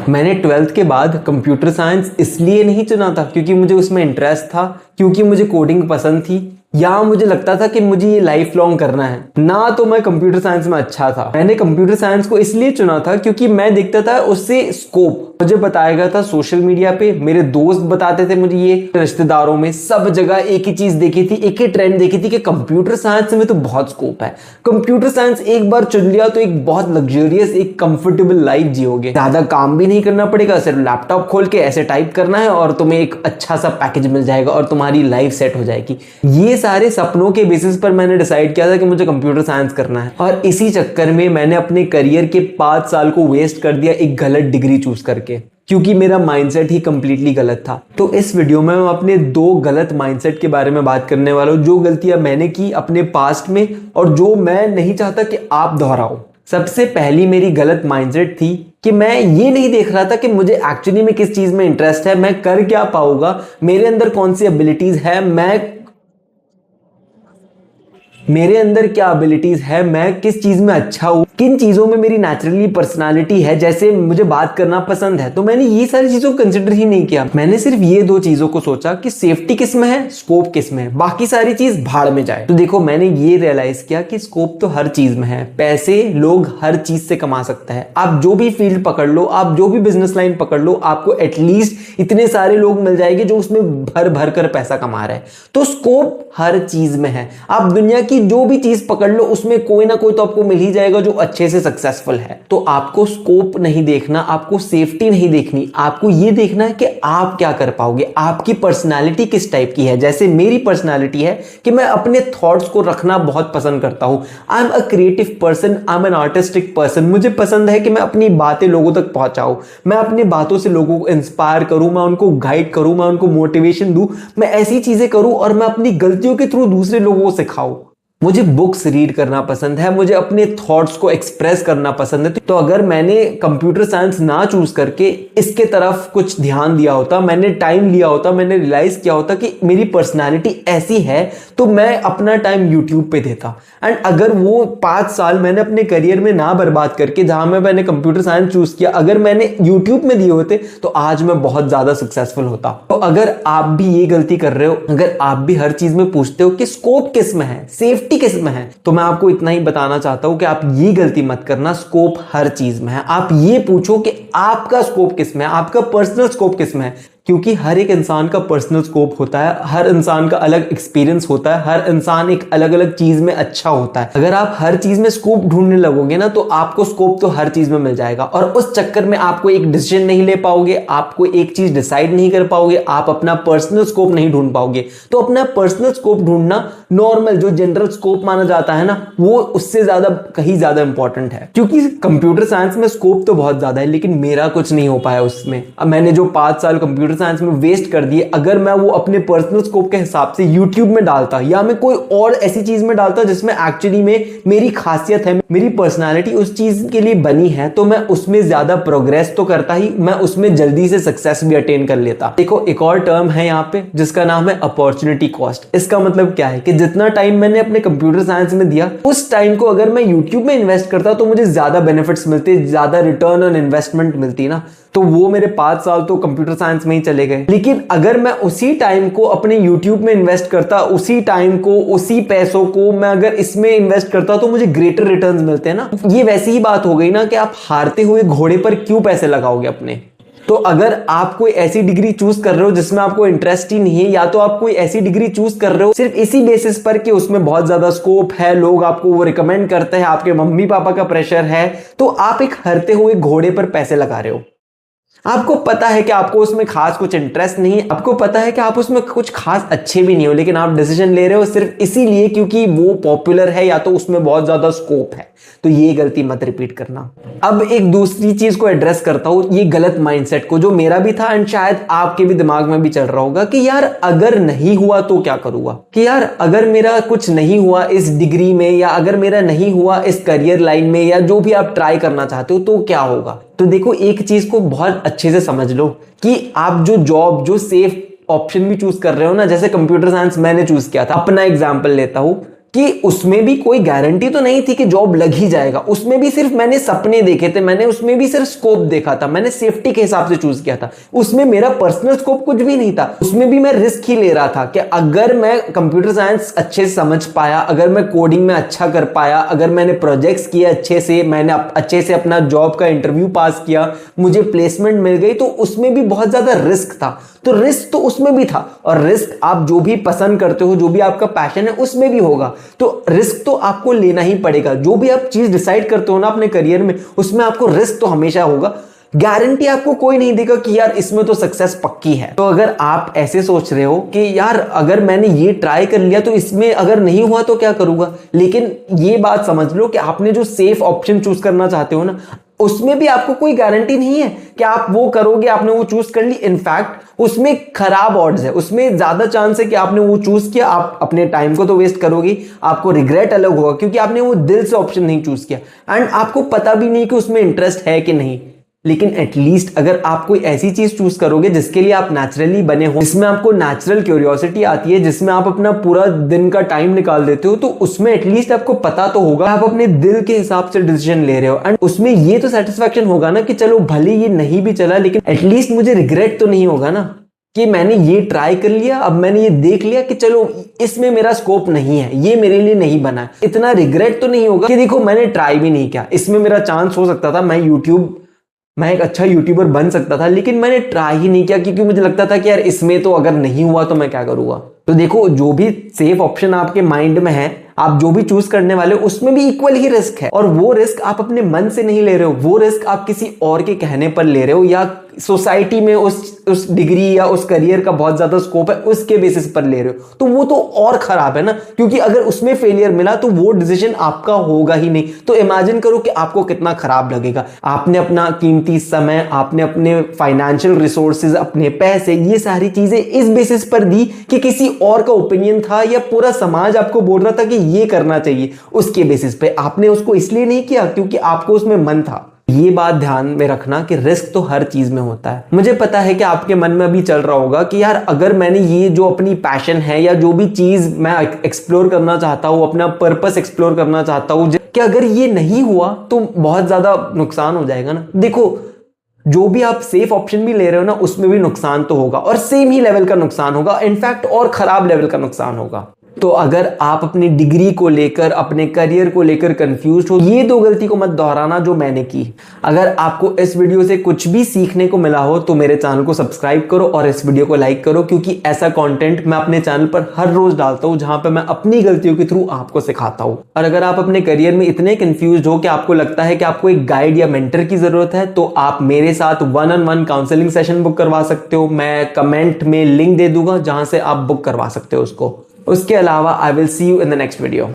मैंने 12th के बाद कंप्यूटर साइंस इसलिए नहीं चुना था क्योंकि मुझे उसमें इंटरेस्ट था, क्योंकि मुझे कोडिंग पसंद थी, या मुझे लगता था कि मुझे ये लाइफ लॉन्ग करना है ना। तो मैं कंप्यूटर साइंस में अच्छा था। मैंने कंप्यूटर साइंस को इसलिए चुना था क्योंकि मैं देखता था उससे स्कोप मुझे बताया गया था सोशल मीडिया पे, मेरे दोस्त बताते थे मुझे, ये रिश्तेदारों में सब जगह एक ही चीज देखी थी, एक ही ट्रेंड देखी थी कि कंप्यूटर साइंस में तो बहुत स्कोप है। कंप्यूटर साइंस एक बार चुन लिया तो एक बहुत लग्जरियस, एक कंफर्टेबल लाइफ जियोगे, ज्यादा काम भी नहीं करना पड़ेगा, सिर्फ लैपटॉप खोल के ऐसे टाइप करना है और तुम्हें एक अच्छा सा पैकेज मिल जाएगा और तुम्हारी लाइफ सेट हो जाएगी। ये सारे सपनों के बेसिस पर मैंने डिसाइड किया था कि मुझे कंप्यूटर साइंस करना है, और इसी चक्कर में मैंने अपने करियर के 5 साल को वेस्ट कर दिया एक गलत डिग्री चूज करके, क्योंकि मेरा माइंडसेट ही कंप्लीटली गलत था। तो इस वीडियो में मैं अपने 2 गलत माइंडसेट के बारे में बात करने वाला हूं, जो गलतियां मैंने की अपने पास्ट में और जो मैं नहीं चाहता कि आप दोहराओ। सबसे पहली मेरी गलत माइंडसेट थी कि मैं ये नहीं देख रहा था कि मुझे एक्चुअली में किस चीज में इंटरेस्ट है, मैं कर क्या पाऊंगा, मेरे अंदर कौन सी एबिलिटीज है, मेरे अंदर क्या एबिलिटीज है, मैं किस चीज में अच्छा हूं, किन चीजों में मेरी नेचुरली पर्सनालिटी है, जैसे मुझे बात करना पसंद है। तो मैंने ये सारी चीजों को कंसिडर ही नहीं किया। मैंने सिर्फ ये 2 चीजों को सोचा कि सेफ्टी किस में है, स्कोप किस में है, बाकी सारी चीज भाड़ में जाए। तो देखो, मैंने ये रियलाइज किया कि स्कोप तो हर चीज में है, पैसे लोग हर चीज से कमा सकते हैं। आप जो भी फील्ड पकड़ लो, आप जो भी बिजनेस लाइन पकड़ लो, आपको एटलीस्ट इतने सारे लोग मिल जाएंगे जो उसमें भर भर कर पैसा कमा रहे हैं। तो स्कोप हर चीज में है। आप दुनिया की जो भी चीज पकड़ लो, उसमें कोई ना कोई तो आपको मिल ही जाएगा जो अच्छे से सक्सेसफुल है। तो आपको स्कोप नहीं देखना, आपको सेफ्टी नहीं देखनी, आपको यह देखना है कि आप क्या कर पाओगे, आपकी पर्सनालिटी किस टाइप की है। जैसे मेरी पर्सनालिटी है कि मैं अपने थॉट्स को रखना बहुत पसंद करता हूं। I am a creative person, I am an artistic person. मुझे पसंद है कि मैं अपनी बातें लोगों तक पहुंचाऊं, मैं अपनी बातों से लोगों को इंस्पायर करूं, मैं उनको गाइड करूं, मैं उनको मोटिवेशन दूं, मैं ऐसी चीजें करूं और मैं अपनी गलतियों के थ्रू दूसरे लोगों को सिखाऊं। मुझे बुक्स रीड करना पसंद है, मुझे अपने थॉट्स को एक्सप्रेस करना पसंद है। तो अगर मैंने कंप्यूटर साइंस ना चूज करके इसके तरफ कुछ ध्यान दिया होता, मैंने टाइम लिया होता, मैंने रियलाइज किया होता कि मेरी पर्सनालिटी ऐसी है, तो मैं अपना टाइम यूट्यूब पे देता। एंड अगर वो 5 साल मैंने अपने करियर में ना बर्बाद करके, जहां मैंने कंप्यूटर साइंस चूज किया, अगर मैंने यूट्यूब में दिए होते तो आज मैं बहुत ज्यादा सक्सेसफुल होता। तो अगर आप भी ये गलती कर रहे हो, अगर आप भी हर चीज में पूछते हो कि स्कोप किस में है, सेफ्टी किस में है, तो मैं आपको इतना ही बताना चाहता हूं कि आप ये गलती मत करना। स्कोप हर चीज में है। आप ये पूछो कि आपका स्कोप किस में है, आपका पर्सनल स्कोप किस में है, क्योंकि हर एक इंसान का पर्सनल स्कोप होता है, हर इंसान का अलग एक्सपीरियंस होता है, हर इंसान एक अलग अलग चीज में अच्छा होता है। अगर आप हर चीज में स्कोप ढूंढने लगोगे ना, तो आपको स्कोप तो हर चीज में मिल जाएगा, और उस चक्कर में आपको एक डिसीजन नहीं ले पाओगे, आपको एक चीज डिसाइड नहीं कर पाओगे, आप अपना पर्सनल स्कोप नहीं ढूंढ पाओगे। तो अपना पर्सनल स्कोप ढूंढना, नॉर्मल जो जनरल स्कोप माना जाता है ना, वो उससे ज्यादा कहीं ज्यादा इंपॉर्टेंट है। क्योंकि कंप्यूटर साइंस में स्कोप तो बहुत ज्यादा है, लेकिन मेरा कुछ नहीं हो पाया उसमें। अब मैंने जो 5 साल कंप्यूटर साइंस में वेस्ट कर दिए, अगर मैं वो अपने पर्सनल स्कोप के हिसाब से यूट्यूब में डालता, या मैं कोई और ऐसी चीज में डालता जिसमें एक्चुअली में मेरी खासियत है, मेरी पर्सनालिटी उस चीज के लिए बनी है, तो मैं उसमें ज्यादा प्रोग्रेस तो करता ही, मैं उसमें जल्दी से सक्सेस भी अटेन कर लेता। देखो, एक और टर्म है यहाँ पे जिसका नाम है अपॉर्चुनिटी कॉस्ट। इसका मतलब क्या है कि जितना टाइम मैंने अपने कंप्यूटर साइंस में दिया, उस टाइम को अगर मैं यूट्यूब में इन्वेस्ट करता तो मुझे ज्यादा बेनिफिट्स मिलते, ज्यादा रिटर्न ऑन इन्वेस्टमेंट मिलती ना। तो वो मेरे 5 साल तो कंप्यूटर साइंस में ही चले गए। लेकिन अगर मैं उसी टाइम को अपने यूट्यूब में इन्वेस्ट करता, उसी टाइम को, उसी पैसों को मैं अगर इसमें इन्वेस्ट करता, तो मुझे ग्रेटर रिटर्न्स मिलते हैं ना। ये वैसी ही बात हो गई ना कि आप हारते हुए घोड़े पर क्यों पैसे लगाओगे अपने। तो अगर आप कोई ऐसी डिग्री चूज कर रहे हो जिसमें आपको इंटरेस्ट ही नहीं है, या तो आप कोई ऐसी डिग्री चूज कर रहे हो सिर्फ इसी बेसिस पर कि उसमें बहुत ज्यादा स्कोप है, लोग आपको वो रिकमेंड करते हैं, आपके मम्मी पापा का प्रेशर है, तो आप एक हारते हुए घोड़े पर पैसे लगा रहे हो। आपको पता है कि आपको उसमें खास कुछ इंटरेस्ट नहीं है, आपको पता है कि आप उसमें कुछ खास अच्छे भी नहीं हो, लेकिन आप डिसीजन ले रहे हो सिर्फ इसीलिए क्योंकि वो पॉपुलर है या तो उसमें बहुत ज्यादा स्कोप है। तो ये गलती मत रिपीट करना। अब एक दूसरी चीज को एड्रेस करता हूं, ये गलत माइंडसेट को, जो मेरा भी था एंड शायद आपके भी दिमाग में भी चल रहा होगा कि यार अगर नहीं हुआ तो क्या करूंगा, कि यार अगर मेरा कुछ नहीं हुआ इस डिग्री में, या अगर मेरा नहीं हुआ इस करियर लाइन में, या जो भी आप ट्राई करना चाहते हो, तो क्या होगा। तो देखो, एक चीज को बहुत अच्छे से समझ लो कि आप जो जॉब, जो सेफ ऑप्शन भी चूज कर रहे हो ना, जैसे कंप्यूटर साइंस मैंने चूज किया था, अपना एग्जांपल लेता हूं, कि उसमें भी कोई गारंटी तो नहीं थी कि जॉब लग ही जाएगा, उसमें भी सिर्फ मैंने सपने देखे थे, मैंने उसमें भी सिर्फ स्कोप देखा था, मैंने सेफ्टी के हिसाब से चूज किया था, उसमें मेरा पर्सनल स्कोप कुछ भी नहीं था, उसमें भी मैं रिस्क ही ले रहा था कि अगर मैं कंप्यूटर साइंस अच्छे से समझ पाया, अगर मैं कोडिंग में अच्छा कर पाया, अगर मैंने प्रोजेक्ट्स किए अच्छे से, मैंने अच्छे से अपना जॉब का इंटरव्यू पास किया, मुझे प्लेसमेंट मिल गई, तो उसमें भी बहुत ज्यादा रिस्क था। तो रिस्क तो उसमें भी था, और रिस्क आप जो भी पसंद करते हो, जो भी आपका पैशन है, उसमें भी होगा। तो रिस्क तो आपको लेना ही पड़ेगा। जो भी आप चीज डिसाइड करते हो ना अपने करियर में, उसमें आपको रिस्क तो हमेशा होगा। गारंटी आपको कोई नहीं देगा कि यार इसमें तो सक्सेस पक्की है। तो अगर आप ऐसे सोच रहे हो कि यार अगर मैंने ये ट्राई कर लिया तो इसमें अगर नहीं हुआ तो क्या करूंगा, लेकिन ये बात समझ लो कि आपने जो सेफ ऑप्शन चूज करना चाहते हो ना, उसमें भी आपको कोई गारंटी नहीं है कि आप वो करोगे, आपने वो चूज कर ली। इनफैक्ट उसमें खराब ऑड्स है, उसमें ज्यादा चांस है कि आपने वो चूज किया, आप अपने टाइम को तो वेस्ट करोगे, आपको रिग्रेट अलग होगा क्योंकि आपने वो दिल से ऑप्शन नहीं चूज किया एंड आपको पता भी नहीं कि उसमें इंटरेस्ट है कि नहीं। लेकिन एटलीस्ट अगर आप कोई ऐसी चीज चूज करोगे जिसके लिए आप नेचुरली बने हो, जिसमें आपको नेचुरल क्यूरियोसिटी आती है, जिसमें आप अपना पूरा दिन का टाइम निकाल देते हो, तो उसमें एटलीस्ट आपको पता तो होगा आप अपने दिल के हिसाब से डिसीजन ले रहे हो। एंड उसमें ये तो सेटिस्फैक्शन होगा ना कि चलो भले ये नहीं भी चला, लेकिन एटलीस्ट मुझे रिग्रेट तो नहीं होगा ना कि मैंने ये ट्राई कर लिया, अब मैंने ये देख लिया कि चलो इसमें मेरा स्कोप नहीं है, ये मेरे लिए नहीं बना है। इतना रिग्रेट तो नहीं होगा कि देखो मैंने ट्राई भी नहीं किया, इसमें मेरा चांस हो सकता था, मैं एक अच्छा यूट्यूबर बन सकता था, लेकिन मैंने ट्राई ही नहीं किया क्योंकि मुझे लगता था कि यार इसमें तो अगर नहीं हुआ तो मैं क्या करूंगा। तो देखो, जो भी सेफ ऑप्शन आपके माइंड में है, आप जो भी चूज करने वाले हो, उसमें भी इक्वल ही रिस्क है। और वो रिस्क आप अपने मन से नहीं ले रहे हो, वो रिस्क आप किसी और के कहने पर ले रहे हो, या सोसाइटी में उस डिग्री या उस करियर का बहुत ज्यादा स्कोप है उसके बेसिस पर ले रहे हो। तो वो तो और खराब है ना, क्योंकि अगर उसमें फेलियर मिला तो वो डिसीजन आपका होगा ही नहीं। तो इमेजिन करो कि आपको कितना खराब लगेगा। आपने अपना कीमती समय, आपने अपने फाइनेंशियल रिसोर्सेज, अपने पैसे, ये सारी चीजें इस बेसिस पर दी कि किसी और का ओपिनियन था या पूरा समाज आपको बोल रहा था कि ये करना चाहिए, उसके बेसिस पे आपने उसको इसलिए नहीं किया क्योंकि आपको उसमें मन था। ये बात ध्यान में रखना कि रिस्क तो हर चीज में होता है। मुझे पता है कि आपके मन में अभी चल रहा होगा कि यार अगर मैंने ये जो अपनी पैशन है या जो भी चीज मैं एक्सप्लोर करना चाहता हूँ, अपना पर्पस एक्सप्लोर करना चाहता हूँ, कि अगर ये नहीं हुआ तो बहुत ज्यादा नुकसान हो जाएगा ना। देखो, जो भी आप सेफ ऑप्शन भी ले रहे हो ना, उसमें भी नुकसान तो होगा, और सेम ही लेवल का नुकसान होगा, इनफैक्ट और खराब लेवल का नुकसान होगा। तो अगर आप अपनी डिग्री को लेकर, अपने करियर को लेकर कंफ्यूज हो, ये दो गलती को मत दोहराना जो मैंने की। अगर आपको इस वीडियो से कुछ भी सीखने को मिला हो तो मेरे चैनल को सब्सक्राइब करो और इस वीडियो को लाइक करो, क्योंकि ऐसा कंटेंट मैं अपने चैनल पर हर रोज डालता हूं जहां पे मैं अपनी गलतियों के थ्रू आपको सिखाता हूं। और अगर आप अपने करियर में इतने कंफ्यूज हो कि आपको लगता है कि आपको एक गाइड या मेंटर की जरूरत है, तो आप मेरे साथ 1-on-1 काउंसलिंग सेशन बुक करवा सकते हो। मैं कमेंट में लिंक दे दूंगा जहां से आप बुक करवा सकते हो उसको। उसके अलावा I will see you in the next video.